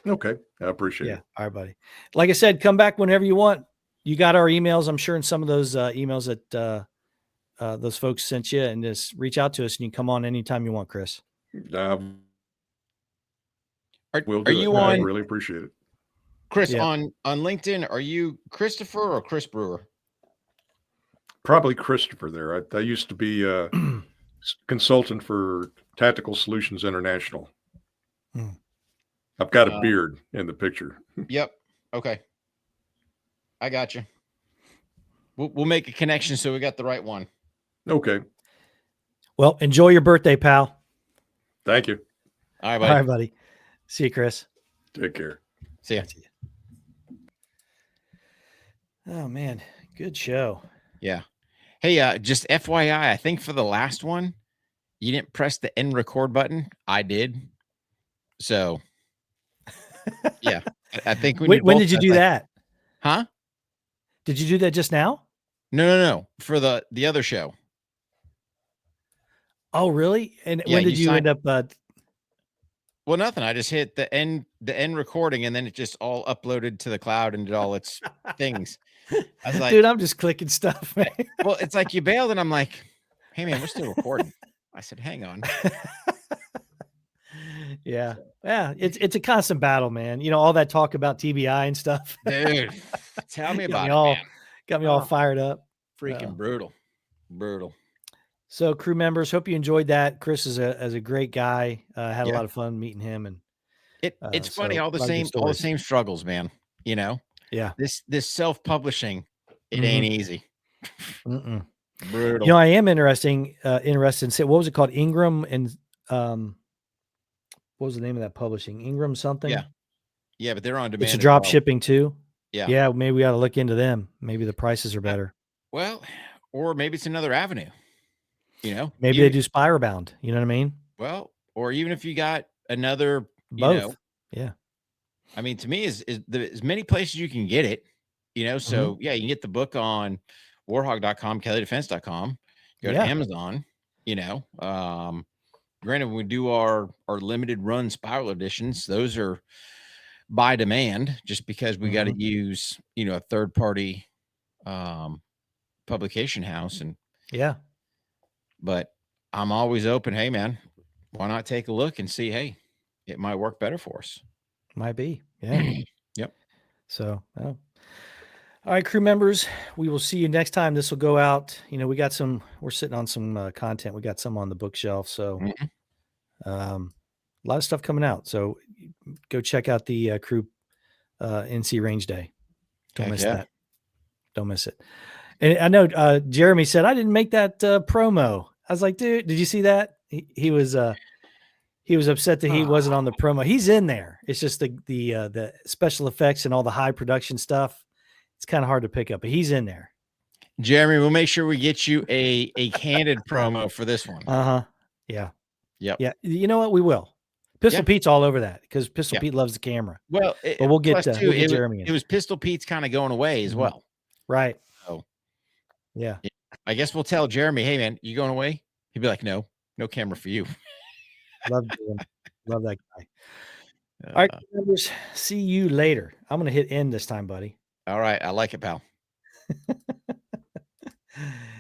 Okay. I appreciate it. All right, buddy. Like I said, come back whenever you want. You got our emails. I'm sure in some of those emails that those folks sent you, and just reach out to us, and you can come on anytime you want, Chris. Are you on? I really appreciate it. Chris, on LinkedIn, are you Christopher or Chris Brewer? Probably Christopher there. I used to be a consultant for Tactical Solutions International. I've got a beard in the picture. Yep. Okay. I got you. We'll make a connection so we got the right one. Okay. Well, enjoy your birthday, pal. Thank you. All right, buddy. See you, Chris. Take care. See ya. Oh, man. Good show. Yeah. Hey, just FYI, I think for the last one, you didn't press the end record button. I did. So, yeah. I think when did you do that? Huh? Did you do that just now? No. For the other show. Oh, really? And Yeah, when did you end up? Well, nothing. I just hit the end recording, and then it just all uploaded to the cloud and did all its things. I was like, dude, I'm just clicking stuff, man. Well, it's like you bailed, and I'm like, hey, man, we're still recording. I said, hang on. Yeah. It's a constant battle, man. You know, all that talk about TBI and stuff. Dude, tell me about it, man. Got me all fired up. Freaking brutal. So, crew members, hope you enjoyed that. Chris is a great guy. Had a Yeah. lot of fun meeting him, and it's funny, so all a lot of good the stories. same struggles, man. You know, Yeah. This self-publishing, it ain't easy. Mm-mm. Brutal. You know, I am interested in say, what was it called? Ingram and what was the name of that publishing? Ingram something? Yeah, but they're on demand. It's a drop shipping too. Yeah. Yeah, maybe we ought to look into them. Maybe the prices are better. Well, or maybe it's another avenue. You know, maybe they do Spirebound. You know what I mean? Well, or even if you got another, both. Yeah. I mean, to me, is as many places you can get it. You know, so yeah, you can get the book on warhog.com, kelleydefense.com. Go to Amazon. You know, granted, when we do our limited run spiral editions, those are by demand, just because we got to use, you know, a third party publication house. And but I'm always open. Hey, man, why not take a look and see? Hey, it might work better for us. Might be. Yeah. Yep. So, all right, crew members, we will see you next time. This will go out. You know, we're sitting on some content. We got some on the bookshelf. So, a lot of stuff coming out. So, go check out the crew NC Range Day. Don't miss that. Don't miss it. And I know Jeremy said, I didn't make that promo. I was like, dude, did you see that? He was upset that he wasn't on the promo. He's in there. It's just the special effects and all the high production stuff. It's kind of hard to pick up, but he's in there. Jeremy, we'll make sure we get you a candid promo for this one. Yeah. Yep. Yeah. You know what? We will. Pistol Pete's all over that because Pistol Pete loves the camera. Well, but we'll get Jeremy in. It was Pistol Pete's kind of going away as well. Right. So yeah. I guess we'll tell Jeremy, hey man, you going away? He'd be like, no camera for you. Love that guy. All right, members, see you later. I'm going to hit end this time, buddy. All right. I like it, pal.